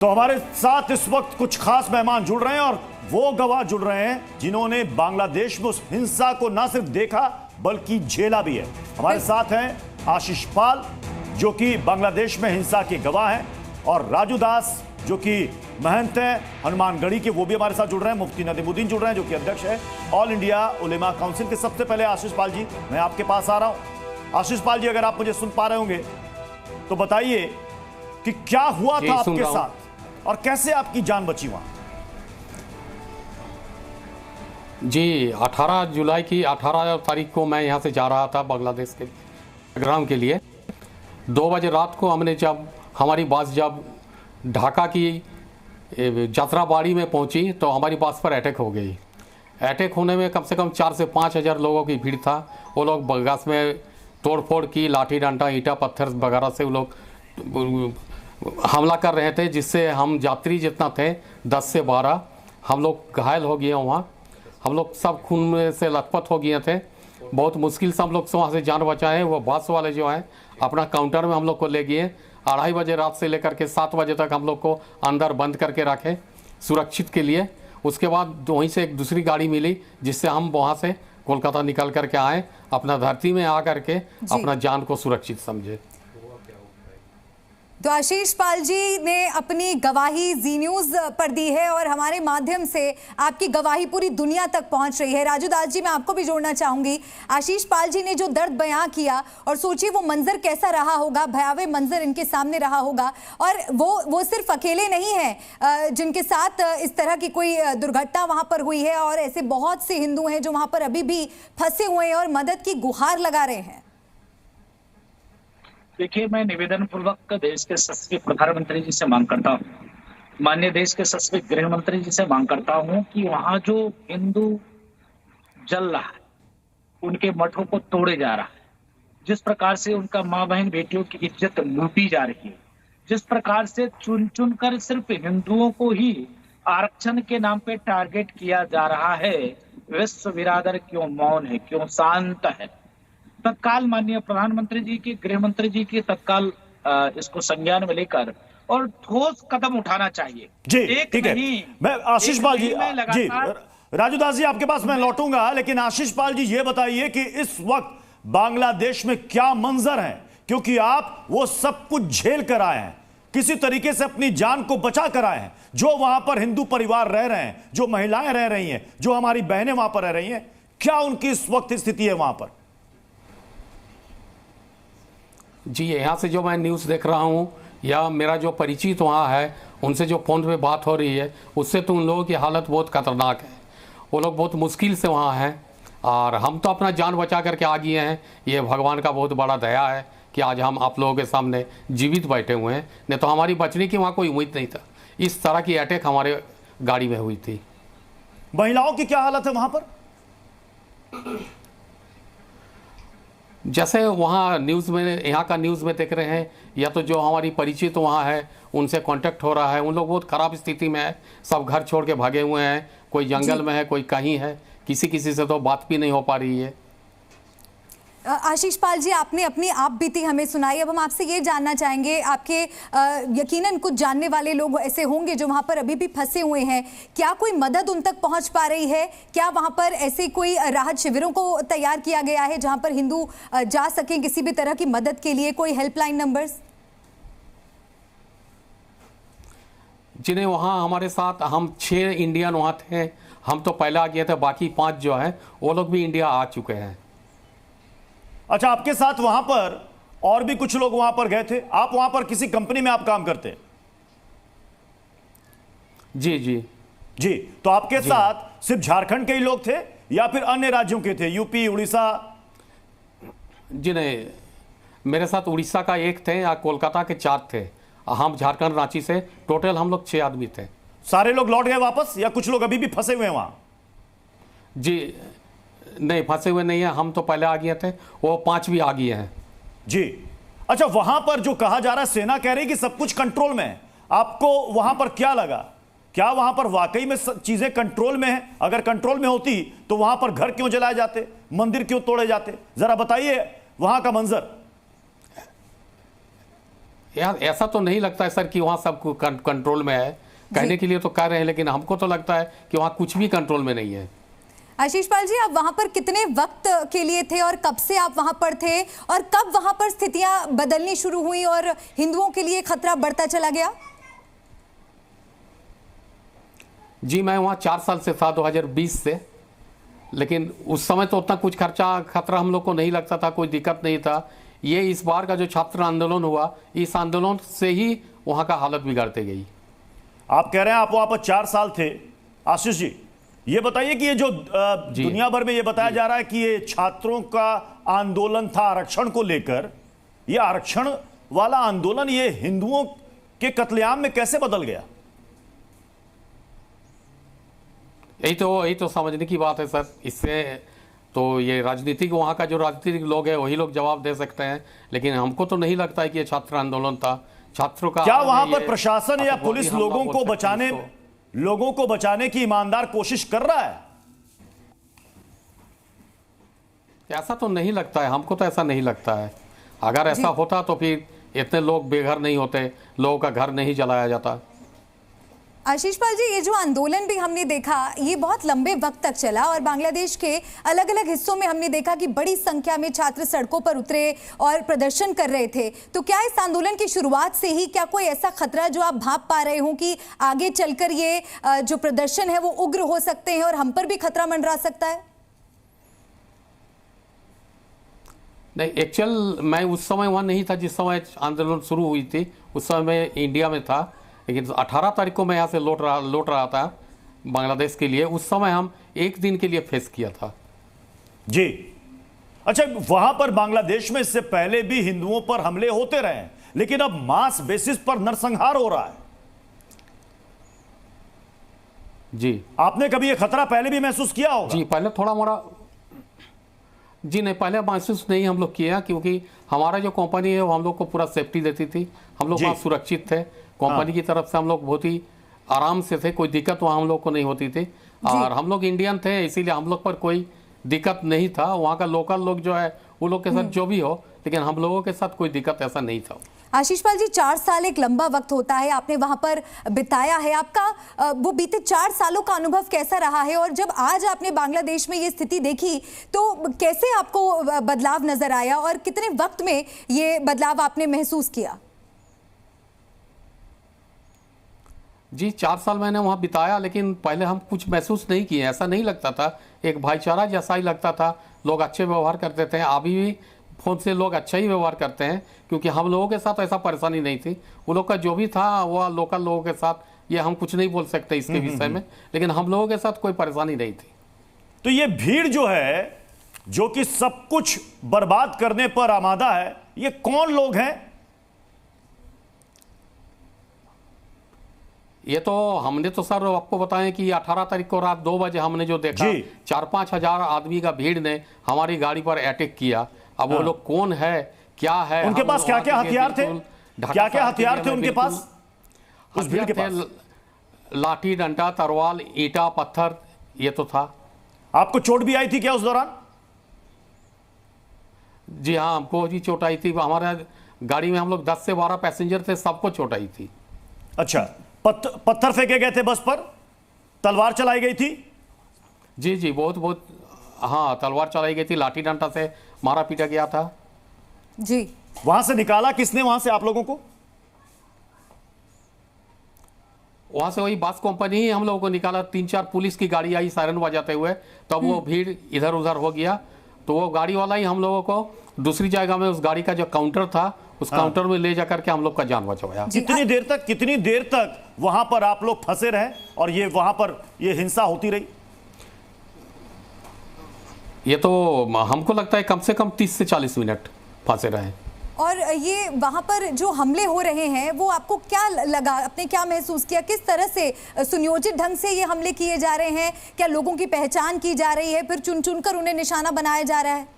तो हमारे साथ इस वक्त कुछ खास मेहमान जुड़ रहे हैं और वो गवाह जुड़ रहे हैं जिन्होंने बांग्लादेश में उस हिंसा को ना सिर्फ देखा बल्कि झेला भी है। हमारे साथ हैं आशीष पाल जो कि बांग्लादेश में हिंसा के गवाह हैं और राजू दास जो कि महंत हैं हनुमानगढ़ी के, वो भी हमारे साथ जुड़ रहे हैं। मुफ्ती नदीमुद्दीन जुड़ रहे हैं जो कि अध्यक्ष है ऑल इंडिया उलेमा काउंसिल के। सबसे पहले आशीष पाल जी, मैं आपके पास आ रहा हूं। आशीष पाल जी, अगर आप मुझे सुन पा रहे होंगे तो बताइए कि क्या हुआ था आपके साथ और कैसे आपकी जान बची वहां? जी, 18 जुलाई की 18 तारीख को मैं यहाँ से जा रहा था बांग्लादेश के प्रोग्राम के लिए। 2 बजे रात को हमने जब हमारी बस जब ढाका की जात्राबाड़ी में पहुँची तो हमारी बस पर अटैक हो गई। अटैक होने में कम से कम 4 से 5 हज़ार लोगों की भीड़ था। वो लोग बस में तोड़फोड़ की, लाठी डंडा ईंटा पत्थर वगैरह से वो लोग हमला कर रहे थे, जिससे हम यात्री जितना थे 10 से 12 हम लोग घायल हो गए। वहाँ हम लोग सब खून में से लथपथ हो गए थे। बहुत मुश्किल से हम लोग वहाँ से जान बचाए। वो बस वाले जो हैं अपना काउंटर में हम लोग को ले गए। 2:30 बजे रात से लेकर के 7 बजे तक हम लोग को अंदर बंद करके रखे सुरक्षित के लिए। उसके बाद वहीं से एक दूसरी गाड़ी मिली जिससे हम वहाँ से कोलकाता निकल करके आए, अपना धरती में आ करके अपना जान को सुरक्षित समझे। तो आशीष पाल जी ने अपनी गवाही जी न्यूज़ पर दी है और हमारे माध्यम से आपकी गवाही पूरी दुनिया तक पहुंच रही है। राजू दास जी, मैं आपको भी जोड़ना चाहूंगी। आशीष पाल जी ने जो दर्द बयां किया और सोचिए वो मंजर कैसा रहा होगा, भयावह मंजर इनके सामने रहा होगा। और वो सिर्फ अकेले नहीं हैं जिनके साथ इस तरह की कोई दुर्घटना वहां पर हुई है, और ऐसे बहुत से हिंदू हैं जो वहां पर अभी भी फंसे हुए हैं और मदद की गुहार लगा रहे हैं। देखिए, मैं निवेदन पूर्वक देश के यशस्वी प्रधानमंत्री जी से मांग करता हूँ, माननीय देश के यशस्वी गृह मंत्री जी से मांग करता हूँ कि वहाँ जो हिंदू जल रहा है, उनके मठों को तोड़े जा रहा है, जिस प्रकार से उनका माँ बहन बेटियों की इज्जत लूटी जा रही है, जिस प्रकार से चुन चुन कर सिर्फ हिंदुओं को ही आरक्षण के नाम पे टारगेट किया जा रहा है, विश्व बिरादर क्यों मौन है, क्यों शांत है? तत्काल माननीय प्रधानमंत्री जी की, गृह मंत्री जी की तत्काल इसको संज्ञान में लेकर और ठोस कदम उठाना चाहिए। जी, ठीक है। मैं आशीष पाल जी राजू दास जी आपके पास मैं लौटूंगा, लेकिन आशीष पाल जी ये बताइए कि इस वक्त बांग्लादेश में क्या मंजर है, क्योंकि आप वो सब कुछ झेल कर आए हैं, किसी तरीके से अपनी जान को बचा कर आए हैं। जो वहां पर हिंदू परिवार रह रहे हैं, जो महिलाएं रह रही हैं, जो हमारी बहनें वहां पर रह रही हैं, क्या उनकी इस वक्त स्थिति है वहां पर? जी, यहाँ से जो मैं न्यूज़ देख रहा हूँ या मेरा जो परिचित वहाँ है उनसे जो फ़ोन पे बात हो रही है, उससे तो उन लोगों की हालत बहुत खतरनाक है। वो लोग बहुत मुश्किल से वहाँ हैं और हम तो अपना जान बचा करके आ गए हैं। ये भगवान का बहुत बड़ा दया है कि आज हम आप लोगों के सामने जीवित बैठे हुए हैं, नहीं तो हमारी बचने की वहाँ कोई उम्मीद नहीं था। इस तरह की अटैक हमारे गाड़ी में हुई थी। महिलाओं की क्या हालत है वहाँ पर? जैसे वहाँ न्यूज़ में, यहाँ का न्यूज़ में देख रहे हैं, या तो जो हमारी परिचित वहाँ है उनसे कांटेक्ट हो रहा है, उन लोग बहुत ख़राब स्थिति में है। सब घर छोड़ के भागे हुए हैं, कोई जंगल में है, कोई कहीं है, किसी से तो बात भी नहीं हो पा रही है। आशीष पाल जी, आपने अपनी आप बीती हमें सुनाई। अब हम आपसे ये जानना चाहेंगे, आपके यकीनन कुछ जानने वाले लोग ऐसे होंगे जो वहाँ पर अभी भी फंसे हुए हैं, क्या कोई मदद उन तक पहुँच पा रही है? क्या वहाँ पर ऐसे कोई राहत शिविरों को तैयार किया गया है जहाँ पर हिंदू जा सकें किसी भी तरह की मदद के लिए? कोई हेल्पलाइन नंबर्स? जिन्हें वहाँ हमारे साथ हम 6 इंडियन वहाँ थे, हम तो पहले आ गए थे, बाकी 5 जो हैं वो लोग भी इंडिया आ चुके हैं। अच्छा, आपके साथ वहां पर और भी कुछ लोग वहां पर गए थे? आप वहां पर किसी कंपनी में आप काम करते? जी जी जी। तो आपके साथ सिर्फ झारखंड के ही लोग थे या फिर अन्य राज्यों के थे, यूपी, उड़ीसा? जी नहीं, मेरे साथ उड़ीसा का 1 थे या कोलकाता के 4 थे। हम झारखंड रांची से टोटल हम लोग 6 आदमी थे। सारे लोग लौट गए वापस या कुछ लोग अभी भी फंसे हुए हैं वहां? जी नहीं, फंसे हुए नहीं है, हम तो पहले आ गए थे, वो 5 भी आ गए हैं। जी। अच्छा, वहां पर जो कहा जा रहा है, सेना कह रही कि सब कुछ कंट्रोल में है, आपको वहां पर क्या लगा? क्या वहां पर वाकई में चीजें कंट्रोल में है? अगर कंट्रोल में होती तो वहां पर घर क्यों जलाए जाते, मंदिर क्यों तोड़े जाते? जरा बताइए वहां का मंजर। यार ऐसा तो नहीं लगता है सर कि वहाँ सब कंट्रोल में है। कहने के लिए तो कह रहे हैं, लेकिन हमको तो लगता है कि वहाँ कुछ भी कंट्रोल में नहीं है। आशीष पाल जी, आप वहां पर कितने वक्त के लिए थे और कब से आप वहां पर थे, और कब वहां पर स्थितियां बदलनी शुरू हुई और हिंदुओं के लिए खतरा बढ़ता चला गया? जी मैं वहाँ 4 साल से था, 2020 से। लेकिन उस समय तो उतना कुछ खतरा हम लोग को नहीं लगता था, कोई दिक्कत नहीं था। ये इस बार का जो छात्र आंदोलन हुआ, इस आंदोलन से ही वहाँ का हालत बिगड़ते गई। आप कह रहे हैं आप वहां पर 4 साल थे। आशीष जी, ये बताइए कि ये जो दुनिया भर में ये बताया जा रहा है कि ये छात्रों का आंदोलन था आरक्षण को लेकर, ये आरक्षण वाला आंदोलन ये हिंदुओं के कत्लेआम में कैसे बदल गया? यही तो समझने की बात है सर। इससे तो ये राजनीतिक, वहाँ का जो राजनीतिक लोग हैं वही लोग जवाब दे सकते हैं, लेकिन हमको तो नहीं लगता है कि ये छात्र आंदोलन था। छात्रों का क्या वहां पर प्रशासन या पुलिस लोगों को बचाने की ईमानदार कोशिश कर रहा है? ऐसा तो नहीं लगता है, हमको तो ऐसा नहीं लगता है। अगर ऐसा होता तो फिर इतने लोग बेघर नहीं होते, लोगों का घर नहीं जलाया जाता। आशीष पाल जी, ये जो आंदोलन भी हमने देखा ये बहुत लंबे वक्त तक चला और बांग्लादेश के अलग अलग हिस्सों में हमने देखा कि बड़ी संख्या में छात्र सड़कों पर उतरे और प्रदर्शन कर रहे थे। तो क्या इस आंदोलन की शुरुआत से ही क्या कोई ऐसा खतरा जो आप भांप पा रहे हो कि आगे चलकर ये जो प्रदर्शन है वो उग्र हो सकते हैं और हम पर भी खतरा मंडरा सकता है? नहीं, एक्चुअल मैं उस समय वहाँ नहीं था जिस समय आंदोलन शुरू हुई थी। उस समय मैं इंडिया में था, लेकिन 18 तारीख को मैं यहाँ से लौट रहा था बांग्लादेश के लिए। उस समय हम एक दिन के लिए फेस किया था। जी अच्छा, वहां पर बांग्लादेश में इससे पहले भी हिंदुओं पर हमले होते रहे, लेकिन अब मास बेसिस पर नरसंहार हो रहा है। जी आपने कभी यह खतरा पहले भी महसूस किया होगा? जी पहले थोड़ा मोड़ा, जी नहीं पहले महसूस नहीं हम लोग किया, क्योंकि हमारा जो कंपनी है वो हम लोग को पूरा सेफ्टी देती थी। हम लोग वहाँ सुरक्षित थे, कंपनी की तरफ से हम लोग बहुत ही आराम से थे, कोई दिक्कत वहाँ हम लोग को नहीं होती थी। और हम लोग इंडियन थे, इसीलिए हम लोग पर कोई दिक्कत नहीं था। वहाँ का लोकल लोग जो है वो लोग के साथ जो भी हो, लेकिन हम लोगों के साथ कोई दिक्कत ऐसा नहीं था। आशीष पाल जी, 4 साल एक लंबा वक्त होता है, आपने वहां पर बिताया है। आपका वो बीते 4 सालों का अनुभव कैसा रहा है, और जब आज आपने बांग्लादेश में ये स्थिति देखी तो कैसे आपको बदलाव नजर आया और कितने वक्त में ये बदलाव आपने महसूस किया? जी 4 साल मैंने वहाँ बिताया, लेकिन पहले हम कुछ महसूस नहीं किए। ऐसा नहीं लगता था, एक भाईचारा जैसा ही लगता था। लोग अच्छे व्यवहार करते थे, अभी भी फ़ोन से लोग अच्छा ही व्यवहार करते हैं, क्योंकि हम लोगों के साथ ऐसा परेशानी नहीं थी। वो लोग का जो भी था वो लोकल लोगों के साथ, ये हम कुछ नहीं बोल सकते इसके विषय में, लेकिन हम लोगों के साथ कोई परेशानी नहीं थी। तो ये भीड़ जो है, जो कि सब कुछ बर्बाद करने पर आमादा है, ये कौन लोग हैं? ये तो हमने तो सर आपको बताएं कि 18 तारीख को रात 2 बजे हमने जो देखा, 4-5 हजार आदमी का भीड़ ने हमारी गाड़ी पर अटैक किया। अब वो लोग कौन है, क्या है, उनके पास क्या क्या हथियार थे? क्या क्या हथियार थे उनके पास? उस भीड़ के पास लाठी, डंडा, तलवार, ईंटा, पत्थर, ये तो था। आपको चोट भी आई थी क्या उस दौरान? जी हाँ, हमको भी चोट आई थी। हमारा गाड़ी में हम लोग 10 से 12 पैसेंजर थे, सबको चोट आई थी। अच्छा, पत्थर फेंके गए थे बस पर? तलवार चलाई गई थी? जी जी बहुत हाँ, तलवार चलाई गई थी, लाठी डंडा से मारा पीटा गया था। जी वहां से निकाला किसने वहां से आप लोगों को? वहां से वही बस कंपनी ही हम लोगों को निकाला। 3-4 पुलिस की गाड़ी आई सायरन बजाते हुए, तब वो भीड़ इधर उधर हो गया। तो वो गाड़ी वाला ही हम लोगों को दूसरी जगह में, उस गाड़ी का जो काउंटर था उस काउंटर में ले जाकर के हम लोग का जान बचाया। कितनी देर तक वहां पर आप लोग फंसे रहे और ये वहां पर ये हिंसा होती रही? ये तो हमको लगता है कम से कम 30 से 40 मिनट फंसे रहे। और ये वहां पर जो हमले हो रहे हैं वो आपको क्या लगा, आपने क्या महसूस किया? किस तरह से सुनियोजित ढंग से ये हमले किए जा रहे हैं? क्या लोगों की पहचान की जा रही है, फिर चुन चुन कर उन्हें निशाना बनाया जा रहा है?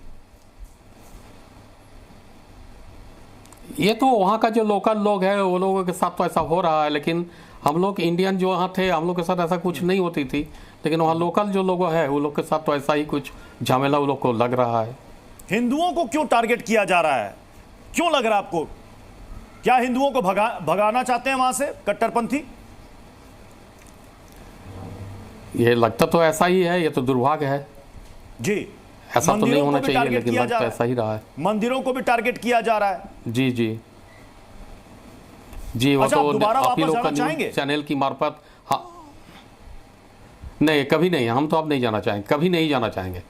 ये तो वहाँ का जो लोकल लोग हैं वो लोगों के साथ तो ऐसा हो रहा है, लेकिन हम लोग इंडियन जो वहाँ थे हम लोग के साथ ऐसा कुछ नहीं होती थी। लेकिन वहाँ लोकल जो लोग हैं वो लोग के साथ तो ऐसा ही कुछ झमेला वो लोग को लग रहा है। हिंदुओं को क्यों टारगेट किया जा रहा है, क्यों लग रहा है आपको? क्या हिंदुओं को भगाना चाहते हैं वहां से कट्टरपंथी? ये लगता तो ऐसा ही है, ये तो दुर्भाग्य है जी। ऐसा तो नहीं होना चाहिए, टारगेट लेकिन किया लगता जा रहा ऐसा ही रहा है। मंदिरों को भी टारगेट किया जा रहा है। जी जी जी। वो अच्छा, तो दोबारा आप ही वापस लोग का जाना चाहेंगे? न्यूज़ चैनल की मार्फत। हाँ, नहीं कभी नहीं, हम तो अब नहीं जाना चाहेंगे, कभी नहीं जाना चाहेंगे।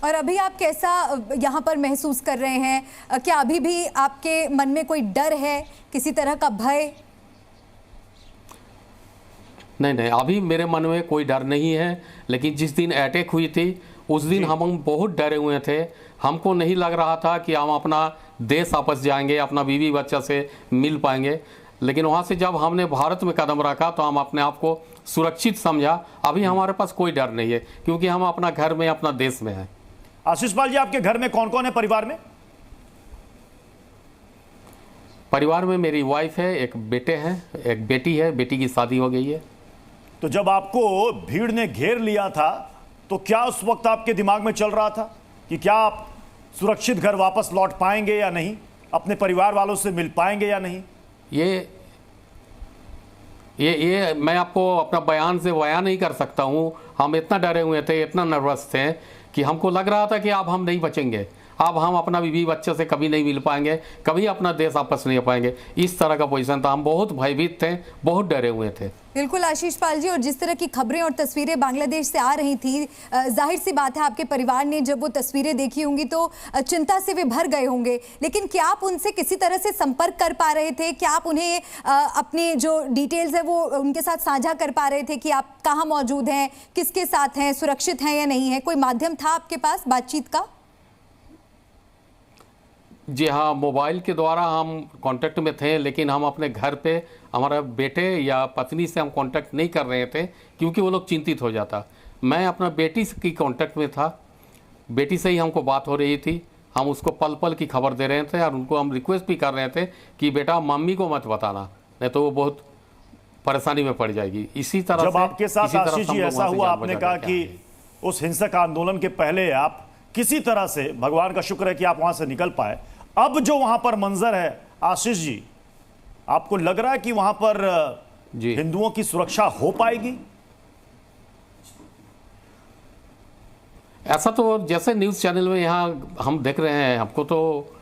और अभी आप कैसा यहाँ पर महसूस कर रहे हैं? क्या अभी भी आपके मन में कोई डर है, किसी तरह का भय? नहीं नहीं, अभी मेरे मन में कोई डर नहीं है, लेकिन जिस दिन अटैक हुई थी उस दिन हम बहुत डरे हुए थे। हमको नहीं लग रहा था कि हम अपना देश वापस जाएंगे, अपना बीवी बच्चा से मिल पाएंगे। लेकिन वहाँ से जब हमने भारत में कदम रखा तो हम अपने आप को सुरक्षित समझा। अभी हमारे पास कोई डर नहीं है, क्योंकि हम अपना घर में, अपना देश में हैं। आशीष पाल जी, आपके घर में कौन कौन है परिवार में? परिवार में मेरी वाइफ है, एक बेटे हैं, एक बेटी है, बेटी की शादी हो गई है। तो जब आपको भीड़ ने घेर लिया था तो क्या उस वक्त आपके दिमाग में चल रहा था कि क्या आप सुरक्षित घर वापस लौट पाएंगे या नहीं, अपने परिवार वालों से मिल पाएंगे या नहीं? ये मैं आपको अपना बयान से बयान नहीं कर सकता हूँ। हम इतना डरे हुए थे, इतना नर्वस थे कि हमको लग रहा था कि अब हम नहीं बचेंगे, अब हम अपना बीवी बच्चे से कभी नहीं मिल पाएंगे, कभी अपना देश वापस नहीं आ पाएंगे। इस तरह का पोजीशन था। हम बहुत भयभीत थे, बहुत डरे हुए थे। बिल्कुल आशीष पाल जी, और जिस तरह की खबरें और तस्वीरें बांग्लादेश से आ रही थी, जाहिर सी बात है आपके परिवार ने जब वो तस्वीरें देखी होंगी तो चिंता से वे भर गए होंगे। लेकिन क्या आप उनसे किसी तरह से संपर्क कर पा रहे थे? क्या आप उन्हें अपने जो डिटेल्स है वो उनके साथ साझा कर पा रहे थे कि आप कहाँ मौजूद हैं, किसके साथ हैं, सुरक्षित हैं या नहीं है? कोई माध्यम था आपके पास बातचीत का? जी हाँ, मोबाइल के द्वारा हम कांटेक्ट में थे, लेकिन हम अपने घर पे हमारा बेटे या पत्नी से हम कांटेक्ट नहीं कर रहे थे, क्योंकि वो लोग चिंतित हो जाता। मैं अपना बेटी की कांटेक्ट में था, बेटी से ही हमको बात हो रही थी। हम उसको पल पल की खबर दे रहे थे और उनको हम रिक्वेस्ट भी कर रहे थे कि बेटा मम्मी को मत बताना, नहीं तो वो बहुत परेशानी में पड़ जाएगी। इसी तरह जब आपके साथ आशीष जी ऐसा हुआ, आपने कहा कि उस हिंसक आंदोलन के पहले आप किसी तरह से, भगवान का शुक्र है कि आप वहां से निकल पाए। अब जो वहां पर मंजर है आशीष जी, आपको लग रहा है कि वहां पर हिंदुओं की सुरक्षा हो पाएगी? ऐसा तो जैसे न्यूज़ चैनल में यहाँ हम देख रहे हैं, हमको तो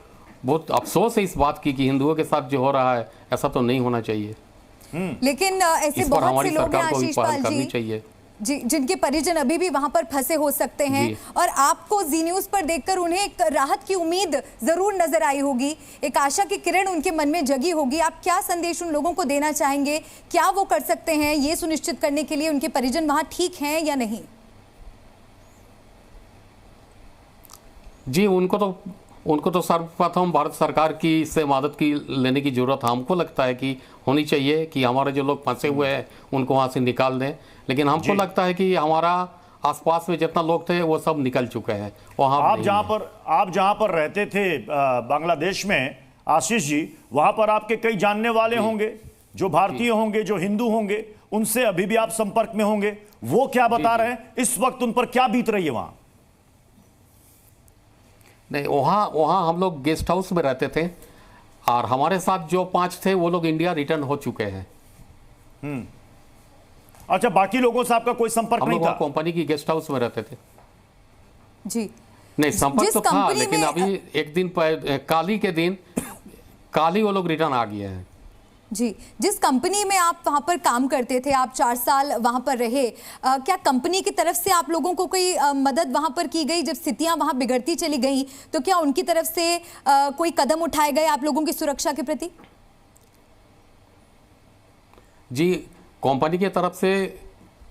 बहुत अफसोस है इस बात की कि हिंदुओं के साथ जो हो रहा है ऐसा तो नहीं होना चाहिए। लेकिन ऐसे बहुत से लोग हैं आशीष पाल जी चाहिए जी, जिनके परिजन अभी भी वहां पर फंसे हो सकते हैं, और आपको जी न्यूज़ पर देखकर उन्हें एक राहत की उम्मीद जरूर नजर आई होगी, एक आशा की किरण उनके मन में जगी होगी। आप क्या संदेश उन लोगों को देना चाहेंगे? क्या वो कर सकते हैं ये सुनिश्चित करने के लिए उनके परिजन वहां ठीक हैं या नहीं? जी, उनको तो सर्वप्रथम भारत सरकार की से मदद की लेने की जरूरत हमको लगता है कि होनी चाहिए, कि हमारे जो लोग फंसे हुए हैं उनको वहाँ से निकाल दें। लेकिन हमको लगता है कि हमारा आसपास में जितना लोग थे वो सब निकल चुके हैं। आप जहाँ पर रहते थे बांग्लादेश में आशीष जी, वहाँ पर आपके कई जानने वाले होंगे जो भारतीय होंगे, जो हिंदू होंगे, उनसे अभी भी आप संपर्क में होंगे। वो क्या बता रहे हैं इस वक्त, उन पर क्या बीत रही है वहाँ? नहीं, वहाँ हम लोग गेस्ट हाउस में रहते थे, और हमारे साथ जो 5 थे वो लोग इंडिया रिटर्न हो चुके हैं। अच्छा, बाकी लोगों से आपका कोई संपर्क नहीं था? कंपनी की गेस्ट हाउस में रहते थे जी। नहीं, संपर्क तो था, लेकिन अभी एक दिन काल ही वो लोग रिटर्न आ गए हैं। जी, जिस कंपनी में आप वहां पर काम करते थे, आप 4 साल वहां पर रहे, क्या कंपनी की तरफ से आप लोगों को कोई मदद वहां पर की गई? जब स्थितियां वहां बिगड़ती चली गई तो क्या उनकी तरफ से कोई कदम उठाए गए आप लोगों की सुरक्षा के प्रति? जी, कंपनी की तरफ से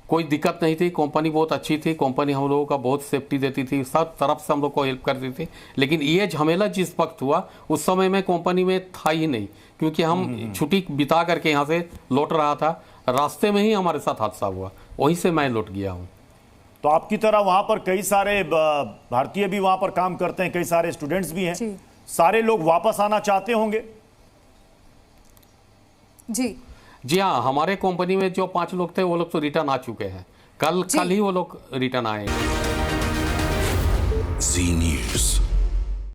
कोई दिक्कत नहीं थी। कंपनी बहुत अच्छी थी, कंपनी हम लोगों का बहुत सेफ्टी देती थी, सब तरफ से हम लोग को हेल्प करती थी। लेकिन ये झमेला जिस वक्त हुआ उस समय में कंपनी में था ही नहीं, क्योंकि हम छुट्टी बिता करके यहाँ से लौट रहा था, रास्ते में ही हमारे साथ हादसा हुआ, वहीं से मैं लौट गया हूँ। तो आपकी तरह वहाँ पर कई सारे भारतीय भी वहाँ पर काम करते हैं, कई सारे स्टूडेंट्स भी हैं, सारे लोग वापस आना चाहते होंगे? जी हाँ, हमारे कंपनी में जो 5 लोग थे वो लोग तो रिटर्न आ चुके हैं। कल ही वो लोग रिटर्न आए।